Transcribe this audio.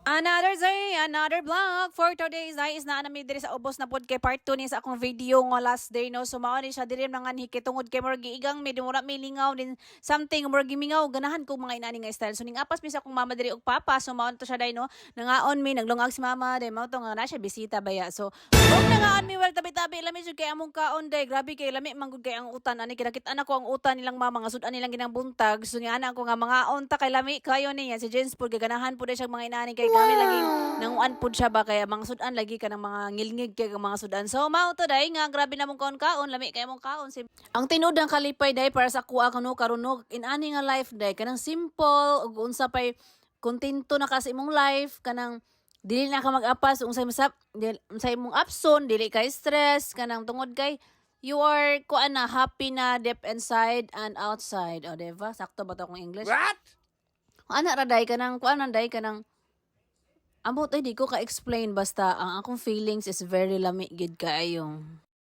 Another day, another vlog. For today's day is na nami diri sa ubos na pod kay part 2 ni sa akong video nga last day no. So mao ni siya diri nang anhiki tungod kay murag giigang medyo mura milingaw din something murag gimingaw ganahan ko mga inani nga style. So ning apas mi sa akong mama diri og papa. So mao to siya day no. Nangaon mi naglungag si mama day mao to nga na siya bisita baya. So og nangaon mi well tabi-tabi lami jud kay among kaon day. Grabe kay lami man gud kay ang utan ani kinakit-an ako ang utan nilang mama nga sudan nilang ginang buntag. So nga ana ko nga mga onta kay lami kayo niya si Jens pud ganahan pud siya mga inani kay kami lagi nanguan pud siya ba kaya mga sudan lagi ka ng mga ngilngig kay mga sudan. So mao to day nga grabe na mong kaon lami kay mong kaon si ang tinud ng kalipay day para sa kuha kanu karon no inani nga life day kanang simple ug unsa pay kontento na kasi imong life kanang dili na ka mag-apas unsay masap unsay imong abson dili kay stress kanang tungod kay you are kuan na happy na deep inside and outside o diba sakto ba to kung English What? ana ra day kanang kuan day kanang ambot ay di ko ka-explain basta ang akong feelings is very lami gid kaayong